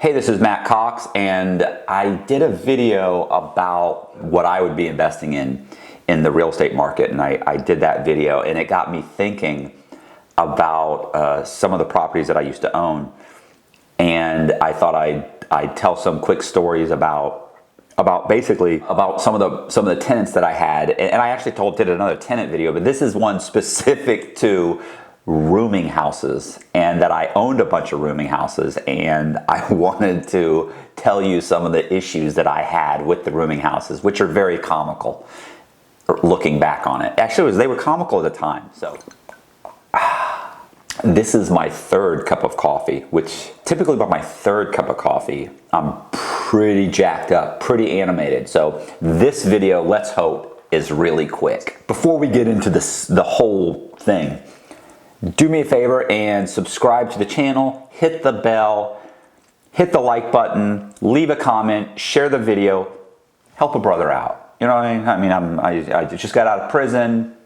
Hey, this is Matt Cox, and I did a video about what I would be investing in the real estate market, and I did that video, and it got me thinking about some of the properties that I used to own, and I thought I'd tell some quick stories about some of the tenants that I had, and I actually did another tenant video, but this is one specific to rooming houses, and that I owned a bunch of rooming houses, and I wanted to tell you some of the issues that I had with the rooming houses, which are very comical looking back on it. Actually, they were comical at the time. So this is my third cup of coffee, which typically by my third cup of coffee, I'm pretty jacked up, pretty animated. So this video, let's hope, is really quick. Before we get into the whole thing, do me a favor and subscribe to the channel, hit the bell, hit the like button, leave a comment, share the video, help a brother out. You know what I mean? I just got out of prison.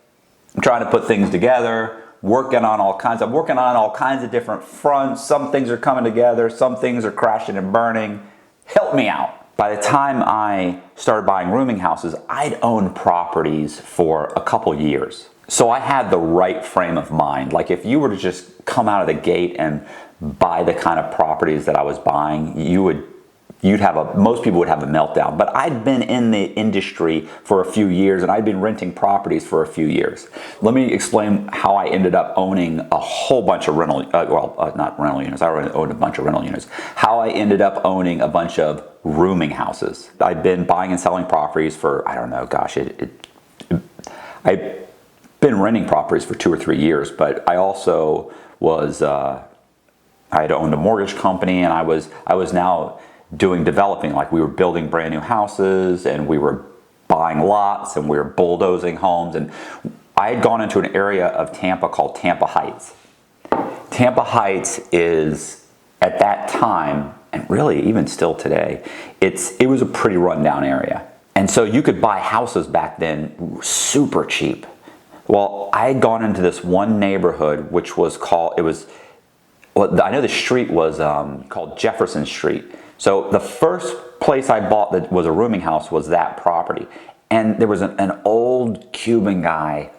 I'm trying to put things together, working on all kinds of different fronts. Some things are coming together, some things are crashing and burning. Help me out. By the time I started buying rooming houses, I'd owned properties for a couple years. So I had the right frame of mind. Like if you were to just come out of the gate and buy the kind of properties that I was buying, most people would have a meltdown. But I'd been in the industry for a few years, and I'd been renting properties for a few years. Let me explain how I ended up owning a whole bunch of not rental units. I already owned a bunch of rental units. How I ended up owning a bunch of rooming houses. I've been buying and selling properties for, I don't know, gosh, I've been renting properties for 2 or 3 years, but I also was, I had owned a mortgage company, and I was now doing developing. Like we were building brand new houses, and we were buying lots, and we were bulldozing homes, and I had gone into an area of Tampa called Tampa Heights. Tampa Heights is, at that time, and really even still today, it was a pretty rundown area. And so you could buy houses back then super cheap. Well, I had gone into this one neighborhood, which was called, I know the street was called Jefferson Street. So the first place I bought that was a rooming house was that property. And there was an old Cuban guy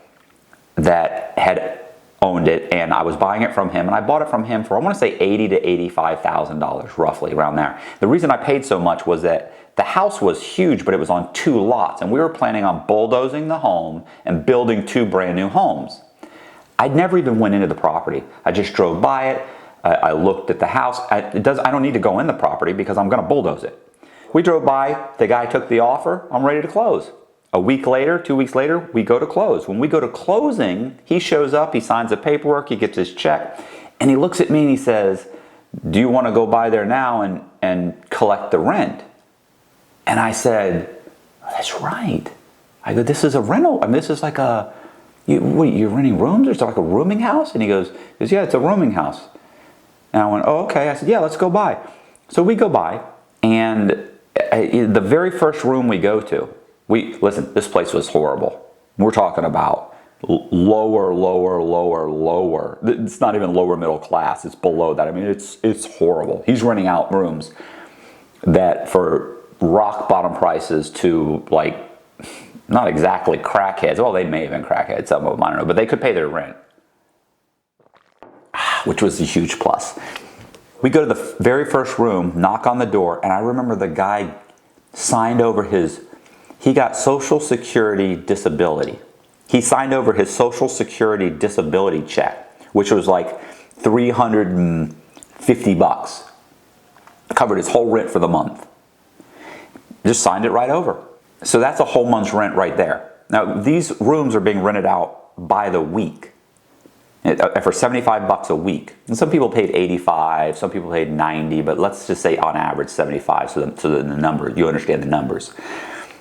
that had owned it, and I was buying it from him, and I bought it from him for, I want to say $80,000 to $85,000, roughly around there. The reason I paid so much was that the house was huge, but it was on 2 lots, and we were planning on bulldozing the home and building 2 brand new homes. I'd never even went into the property. I just drove by it. I looked at the house. I don't need to go in the property because I'm going to bulldoze it. We drove by. The guy took the offer. I'm ready to close. A week later, 2 weeks later, we go to close. When we go to closing, he shows up. He signs the paperwork. He gets his check, and he looks at me and he says, "Do you want to go by there now and collect the rent?" And I said, "Oh, that's right." I go, "This is a rental. I mean, this is like you're renting rooms? It's like a rooming house?" And he goes, "Yeah, it's a rooming house." And I went, "Oh, okay." I said, "Yeah, let's go by." So we go by, and the very first room we go to, listen, this place was horrible. We're talking about lower. It's not even lower middle class. It's below that. I mean, it's horrible. He's renting out rooms that for rock bottom prices to, like, not exactly crackheads. Well, they may have been crackheads, some of them, I don't know, but they could pay their rent, which was a huge plus. We go to the very first room, knock on the door, and I remember the guy signed over he got Social Security disability. He signed over his Social Security disability check, which was like $350. Covered his whole rent for the month. Just signed it right over. So that's a whole month's rent right there. Now, these rooms are being rented out by the week for $75 a week. And some people paid $85, some people paid $90, but let's just say on average $75, so the number, you understand the numbers.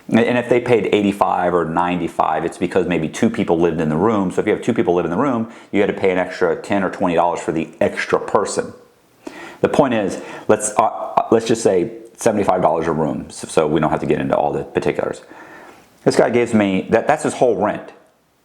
And if they paid $85 or $95, it's because maybe 2 people lived in the room. So if you have 2 people live in the room, you had to pay an extra $10 or $20 for the extra person. The point is, let's just say $75 a room, so we don't have to get into all the particulars. This guy gives me, that's his whole rent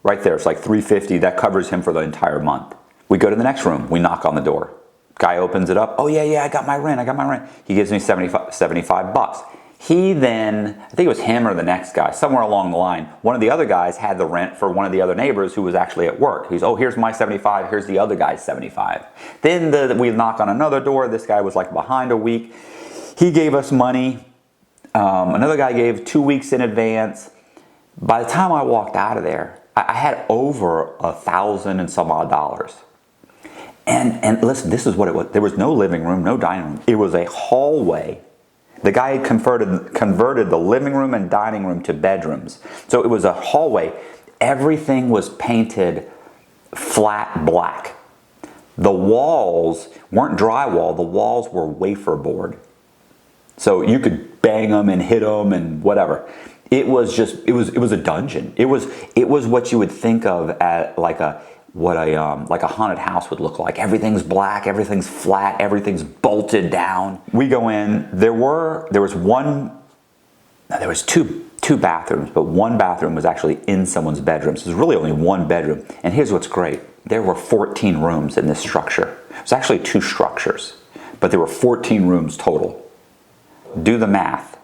right there. It's like $350. That covers him for the entire month. We go to the next room. We knock on the door. Guy opens it up. Oh yeah, I got my rent. He gives me 75 bucks. He then, I think it was him or the next guy, somewhere along the line, one of the other guys had the rent for one of the other neighbors who was actually at work. He's, oh, here's my 75, here's the other guy's 75. Then we knock on another door. This guy was like behind a week. He gave us money. Another guy gave 2 weeks in advance. By the time I walked out of there, I had over $1,000 and some odd dollars. And listen, this is what it was. There was no living room, no dining room. It was a hallway. The guy had converted the living room and dining room to bedrooms. So it was a hallway. Everything was painted flat black. The walls weren't drywall. The walls were wafer board. So you could bang them and hit them and whatever. It was a dungeon. It was what you would think of at like a haunted house would look like. Everything's black, everything's flat, everything's bolted down. We go in. There was two bathrooms, but one bathroom was actually in someone's bedroom. So there's really only one bedroom. And here's what's great. There were 14 rooms in this structure. It was actually 2 structures, but there were 14 rooms total. Do the math.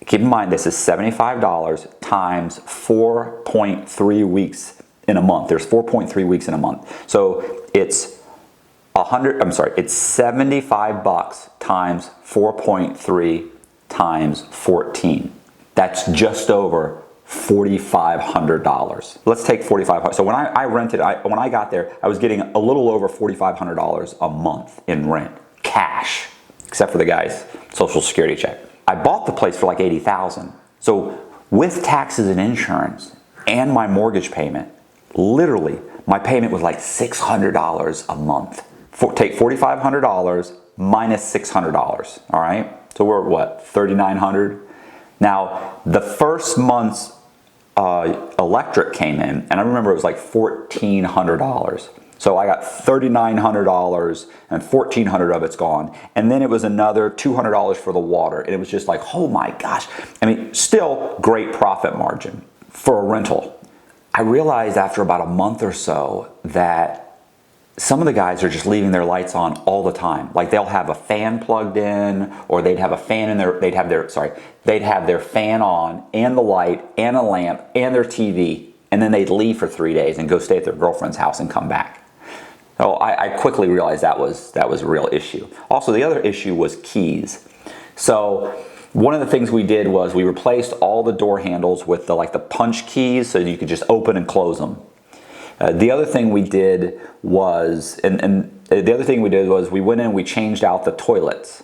Keep in mind, this is $75 times 4.3 weeks in a month. There's 4.3 weeks in a month. So it's it's 75 bucks times 4.3 times 14. That's just over $4,500. Let's take $4,500. So when I rented, when I got there, I was getting a little over $4,500 a month in rent, cash, except for the guy's Social Security check. I bought the place for like $80,000. So with taxes and insurance and my mortgage payment, literally, my payment was like $600 a month. Take $4,500 minus $600, all right? So we're at what, $3,900? Now, the first month's electric came in, and I remember it was like $1,400. So I got $3,900 and $1,400 of it's gone. And then it was another $200 for the water. And it was just like, oh my gosh. I mean, still great profit margin for a rental. I realized after about a month or so that some of the guys are just leaving their lights on all the time. Like they'll have a fan plugged in, or they'd have a fan in their, they'd have their fan on and the light and a lamp and their TV. And then they'd leave for 3 days and go stay at their girlfriend's house and come back. So I quickly realized that was a real issue. Also, the other issue was keys. So one of the things we did was we replaced all the door handles with the punch keys so you could just open and close them. The other thing we did was, we went in and we changed out the toilets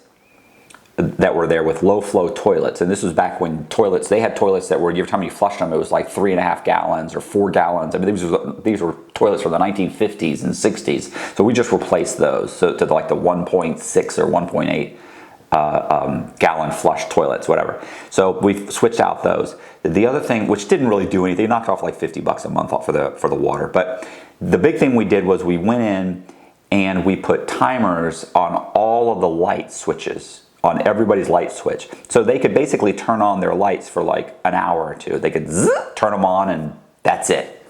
that were there with low flow toilets. And this was back when they had toilets that were, every time you flushed them, it was like 3.5 gallons or 4 gallons. I mean, these were toilets from the 1950s and 60s. So we just replaced those to like the 1.6 or 1.8 gallon flush toilets, whatever. So we switched out those. The other thing, which didn't really do anything, knocked off like $50 a month for the water. But the big thing we did was we went in and we put timers on all of the light switches, on everybody's light switch. So they could basically turn on their lights for like an hour or two. They could turn them on and that's it.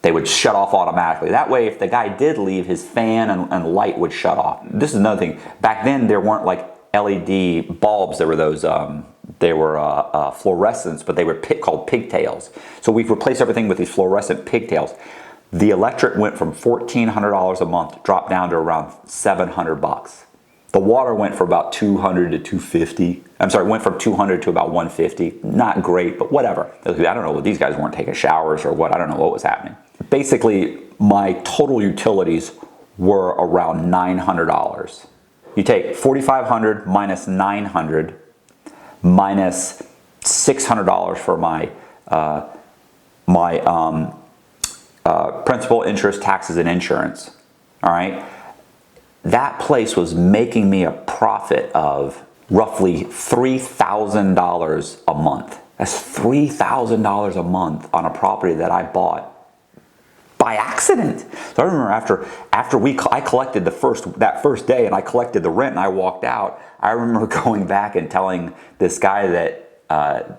They would shut off automatically. That way, if the guy did leave, his fan and light would shut off. This is another thing. Back then, there weren't like LED bulbs. There were those, they were fluorescents, but they were called pigtails. So we've replaced everything with these fluorescent pigtails. The electric went from $1,400 a month, dropped down to around $700. The water went from about $200 to $250. I'm sorry, went from $200 to about $150. Not great, but whatever. I don't know, these guys weren't taking showers or what. I don't know what was happening. Basically, my total utilities were around $900. You take $4,500 minus $900 minus $600 for my principal, interest, taxes, and insurance. All right. That place was making me a profit of roughly $3,000 a month. That's $3,000 a month on a property that I bought by accident. So I remember after I collected that first day and I collected the rent and I walked out, I remember going back and telling this guy that I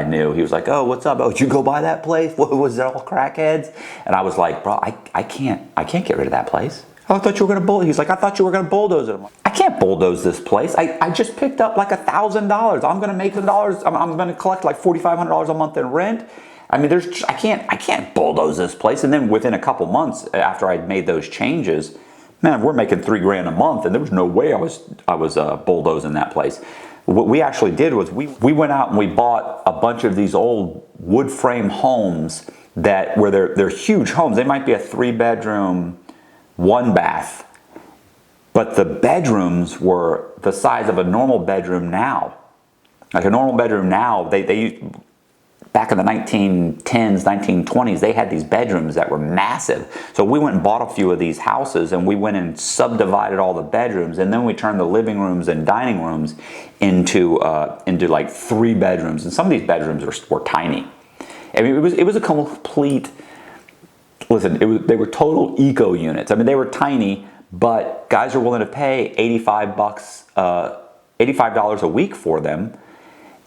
knew. He was like, "Oh, what's up? Oh, did you go buy that place? What was it, all crackheads?" And I was like, "Bro, I can't get rid of that place. I thought you were going to bulldoze. He's like, I thought you were going to bulldoze it. I'm like, I can't bulldoze this place. I just picked up like $1,000. I'm going to make $1,000. I'm going to collect like $4,500 a month in rent. I mean, I can't bulldoze this place. And then within a couple months after I'd made those changes, man, we're making $3,000 a month, and there was no way I was bulldozing that place. What we actually did was we went out and we bought a bunch of these old wood frame homes where they're huge homes. They might be a 3-bedroom, 1-bath, but the bedrooms were the size of a normal bedroom now. Like a normal bedroom now, they back in the 1910s, 1920s, they had these bedrooms that were massive. So we went and bought a few of these houses, and we went and subdivided all the bedrooms, and then we turned the living rooms and dining rooms into like 3 bedrooms. And some of these bedrooms were tiny. I mean, it was a complete. Listen, they were total eco units. I mean, they were tiny, but guys are willing to pay $85 a week for them,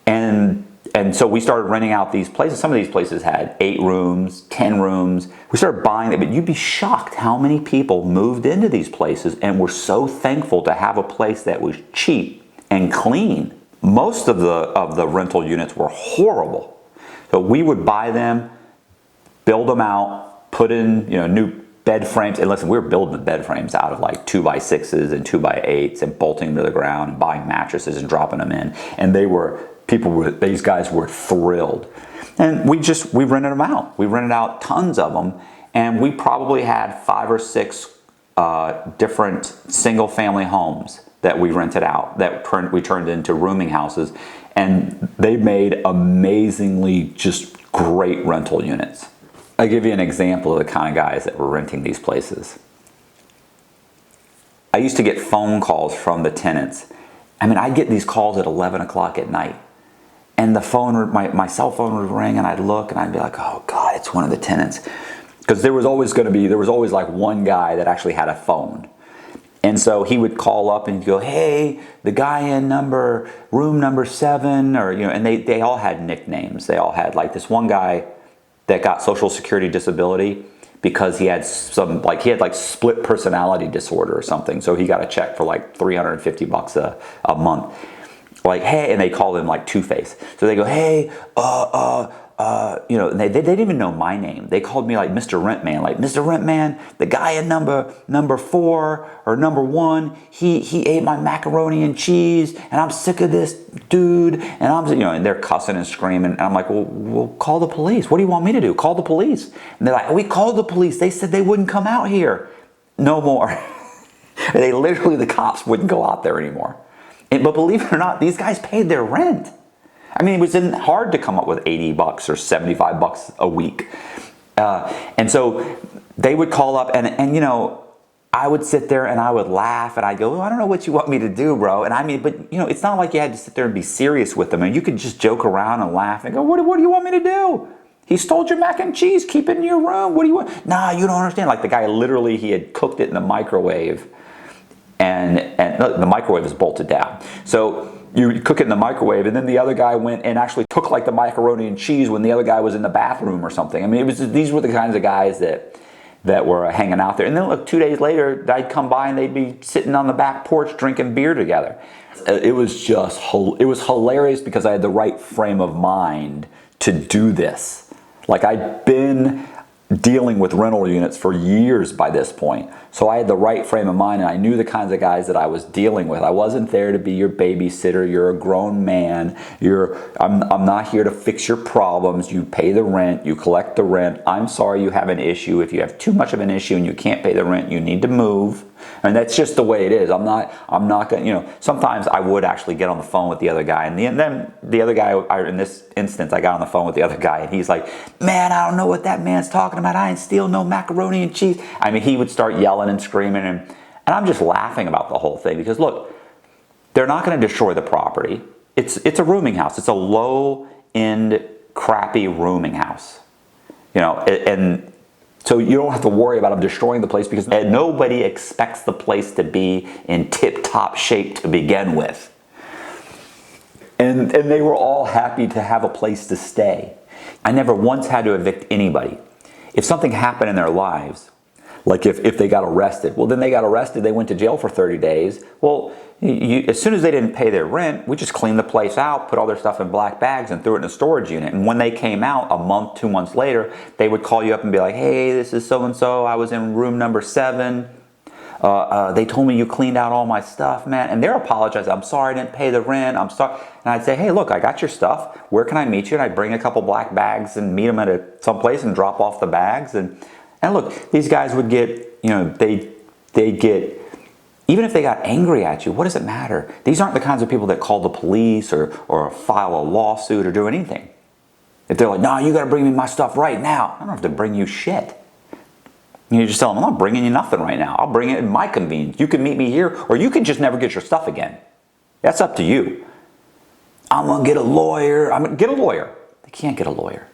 and so we started renting out these places. Some of these places had 8 rooms, 10 rooms. We started buying them, but you'd be shocked how many people moved into these places and were so thankful to have a place that was cheap and clean. Most of the rental units were horrible. So we would buy them, build them out, put in new bed frames. And listen, we were building the bed frames out of like 2x6s and 2x8s and bolting them to the ground and buying mattresses and dropping them in. And these guys were thrilled. And we rented them out. We rented out tons of them. And we probably had 5 or 6 different single family homes that we rented out that we turned into rooming houses. And they made amazingly just great rental units. I'll give you an example of the kind of guys that were renting these places. I used to get phone calls from the tenants. I mean, I'd get these calls at 11 o'clock at night. And the phone, my cell phone would ring, and I'd look and I'd be like, oh God, it's one of the tenants. Because there was always like one guy that actually had a phone. And so he would call up and go, hey, the guy in room number 7, or, and they all had nicknames. They all had, like, this one guy that got Social Security disability because he had split personality disorder or something. So he got a check for like $350 a month. Like, hey, and they called him like Two-Face. So they go, hey, and they didn't even know my name. They called me like Mr. Rentman, like Mr. Rentman, the guy in number 4 or number 1, he ate my macaroni and cheese, and I'm sick of this dude, and and they're cussing and screaming, and I'm like, well, call the police. What do you want me to do? Call the police. And they're like, we called the police. They said they wouldn't come out here no more. The cops wouldn't go out there anymore. But believe it or not, these guys paid their rent. I mean, it wasn't hard to come up with $80 or $75 a week. And so they would call up and I would sit there and I would laugh and I'd go, I don't know what you want me to do, bro. And I mean, but it's not like you had to sit there and be serious with them. And you could just joke around and laugh and go, what do you want me to do? He stole your mac and cheese. Keep it in your room. What do you want? Nah, you don't understand. Like the guy literally, he had cooked it in the microwave and the microwave is bolted down. So you cook it in the microwave, and then the other guy went and actually took like the macaroni and cheese when the other guy was in the bathroom or something. I mean, these were the kinds of guys that were hanging out there. And then look, 2 days later, I'd come by and they'd be sitting on the back porch drinking beer together. It was hilarious because I had the right frame of mind to do this. Like I'd been dealing with rental units for years by this point. So I had the right frame of mind and I knew the kinds of guys that I was dealing with. I wasn't there to be your babysitter. You're a grown man. I'm not here to fix your problems. You pay the rent. You collect the rent. I'm sorry you have an issue. If you have too much of an issue and you can't pay the rent, you need to move. And that's just the way it is. I'm not going, sometimes I would actually get on the phone with the other guy. And then the other guy, in this instance, I got on the phone with the other guy and he's like, man, I don't know what that man's talking about. I ain't steal no macaroni and cheese. I mean, he would start yelling and screaming and I'm just laughing about the whole thing because look, they're not going to destroy the property. It's a rooming house. It's a low-end, crappy rooming house. And so you don't have to worry about them destroying the place because nobody expects the place to be in tip-top shape to begin with. And they were all happy to have a place to stay. I never once had to evict anybody. If something happened in their lives, Like if they got arrested. Well, then they got arrested, they went to jail for 30 days. Well, as soon as they didn't pay their rent, we just cleaned the place out, put all their stuff in black bags and threw it in a storage unit. And when they came out a month, 2 months later, they would call you up and be like, hey, this is so-and-so. I was in room number 7. They told me you cleaned out all my stuff, man. And they're apologizing. I'm sorry I didn't pay the rent. I'm sorry. And I'd say, hey, look, I got your stuff. Where can I meet you? And I'd bring a couple black bags and meet them at some place and drop off the bags. And look, these guys would get, they get, even if they got angry at you, what does it matter? These aren't the kinds of people that call the police or file a lawsuit or do anything. If they're like, no, you got to bring me my stuff right now. I don't have to bring you shit. You just tell them, I'm not bringing you nothing right now. I'll bring it in my convenience. You can meet me here, or you can just never get your stuff again. That's up to you. I'm going to get a lawyer. I'm going to get a lawyer. They can't get a lawyer.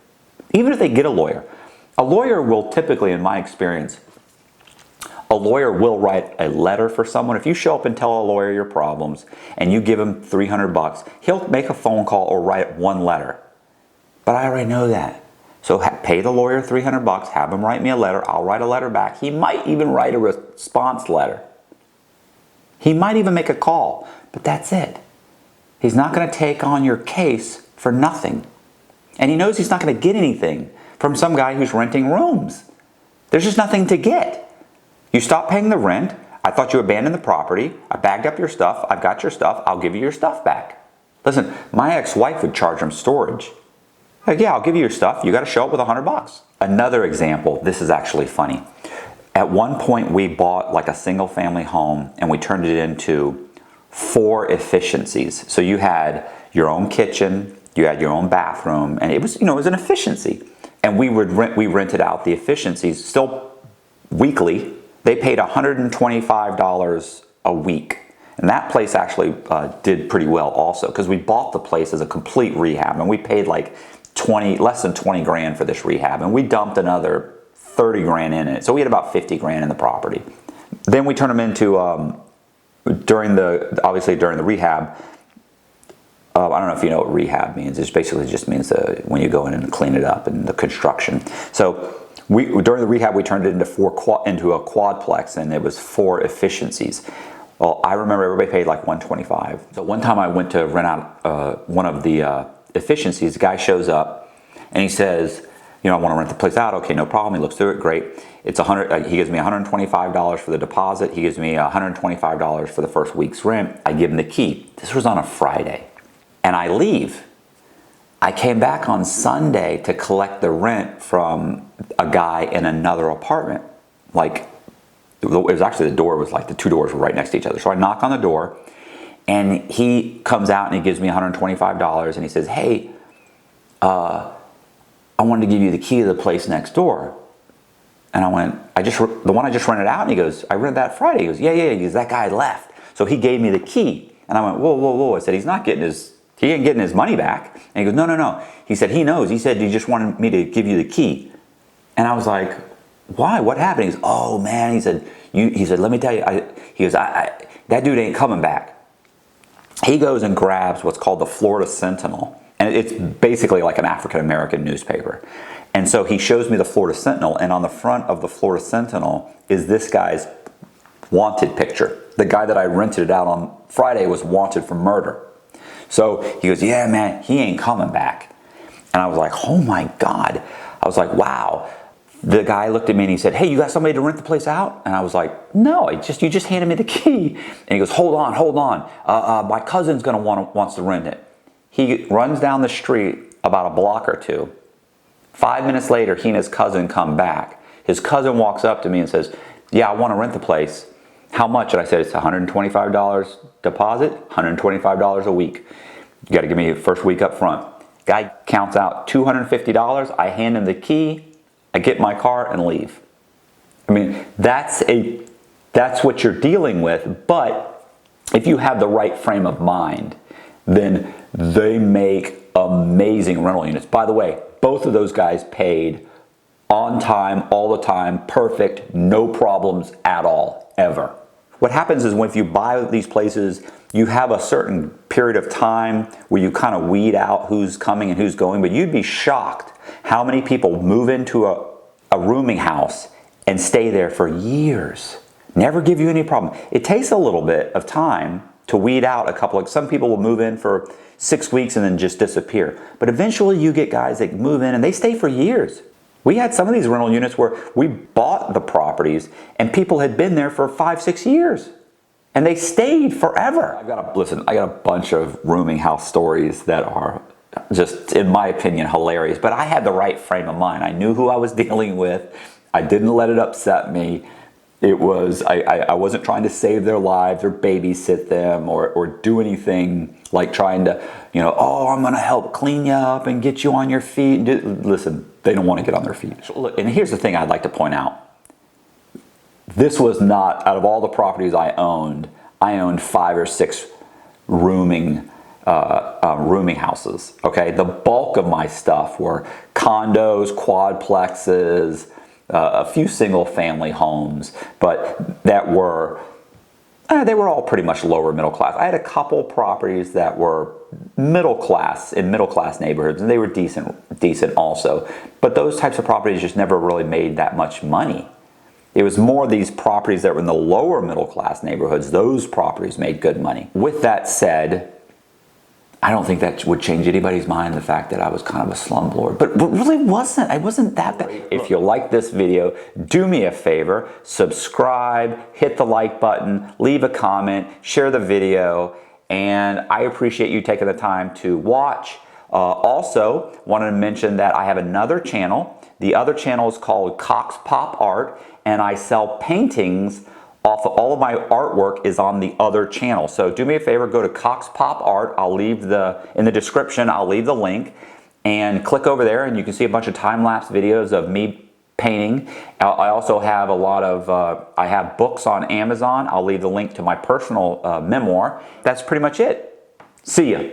Even if they get a lawyer will typically, in my experience, a lawyer will write a letter for someone. If you show up and tell a lawyer your problems and you give him $300, he'll make a phone call or write one letter. But I already know that. So pay the lawyer $300, have him write me a letter, I'll write a letter back. He might even write a response letter. He might even make a call, but that's it. He's not going to take on your case for nothing. And he knows he's not going to get anything from some guy who's renting rooms. There's just nothing to get. You stop paying the rent, I thought you abandoned the property, I bagged up your stuff, I've got your stuff, I'll give you your stuff back. Listen, my ex-wife would charge him storage. Like, yeah, I'll give you your stuff. You got to show up with $100. Another example, this is actually funny. At one point, we bought like a single family home and we turned it into 4 efficiencies. So you had your own kitchen, you had your own bathroom, and it was, it was an efficiency. And we rented out the efficiencies still weekly. They paid $125 a week. And that place actually did pretty well also because we bought the place as a complete rehab and we paid like less than 20 grand for this rehab, and we dumped another 30 grand in it. So we had about 50 grand in the property. Then we turned them into, during the rehab, I don't know if you know what rehab means. It basically just means when you go in and clean it up and the construction. So during the rehab, we turned it into a quadplex, and it was 4 efficiencies. Well, I remember everybody paid like $125. So one time I went to rent out one of the efficiencies. The guy shows up and he says, I want to rent the place out. Okay, no problem. He looks through it. Great. It's he gives me $125 for the deposit. He gives me $125 for the first week's rent. I give him the key. This was on a Friday. And I leave. I came back on Sunday to collect the rent from a guy in another apartment. Like, it was actually, the door was like, the 2 doors were right next to each other. So I knock on the door. And he comes out and he gives me $125 and he says, hey, I wanted to give you the key to the place next door. And I went, the one I just rented out? And he goes, I rented that Friday. He goes, yeah. He goes, that guy left. So he gave me the key. And I went, whoa. I said, he ain't getting his money back. And he goes, no. He said, he knows. He said, he just wanted me to give you the key. And I was like, why? What happened? He goes, oh man. He said, let me tell you. He goes, that dude ain't coming back. He goes and grabs what's called the Florida Sentinel. And it's basically like an African-American newspaper. And so he shows me the Florida Sentinel. And on the front of the Florida Sentinel is this guy's wanted picture. The guy that I rented it out on Friday was wanted for murder. So he goes, yeah, man, he ain't coming back. And I was like, oh my God. I was like, wow. The guy looked at me and he said, hey, you got somebody to rent the place out? And I was like, no, you just handed me the key. And he goes, hold on. My cousin's wants to rent it. He runs down the street about a block or 2. 5 minutes later, he and his cousin come back. His cousin walks up to me and says, yeah, I want to rent the place. How much? And I said, it's $125 deposit, $125 a week. You got to give me the first week up front. Guy counts out $250. I hand him the key. I get my car and leave. I mean, that's what you're dealing with. But if you have the right frame of mind, then they make amazing rental units. By the way, both of those guys paid on time, all the time, perfect, no problems at all, ever. What happens is if you buy these places, you have a certain period of time where you kind of weed out who's coming and who's going, but you'd be shocked how many people move into a rooming house and stay there for years. Never give you any problem. It takes a little bit of time to weed out a couple of, some people will move in for 6 weeks and then just disappear. But eventually you get guys that move in and they stay for years. We had some of these rental units where we bought the properties and people had been there for 5, 6 years and they stayed forever. I got a bunch of rooming house stories that are just, in my opinion, hilarious, but I had the right frame of mind. I knew who I was dealing with. I didn't let it upset me. It was, I wasn't trying to save their lives or babysit them or do anything like trying to, you know, oh, I'm going to help clean you up and get you on your feet. Listen, they don't want to get on their feet. And here's the thing I'd like to point out. This was not, out of all the properties I owned 5 or 6 rooming houses, okay? The bulk of my stuff were condos, quadplexes, a few single family homes, but that were, they were all pretty much lower middle class. I had a couple properties that were middle class, in middle class neighborhoods, and they were decent also. But those types of properties just never really made that much money. It was more these properties that were in the lower middle class neighborhoods, those properties made good money. With that said, I don't think that would change anybody's mind, the fact that I was kind of a slumlord. But it really wasn't. I wasn't that bad. If you like this video, do me a favor, subscribe, hit the like button, leave a comment, share the video, and I appreciate you taking the time to watch. Also, wanted to mention that I have another channel. The other channel is called Cox Pop Art, and I sell paintings off of, all of my artwork is on the other channel. So do me a favor, go to Cox Pop Art. I'll leave in the description, I'll leave the link, and click over there and you can see a bunch of time-lapse videos of me painting. I also have a lot of, I have books on Amazon. I'll leave the link to my personal memoir. That's pretty much it. See ya.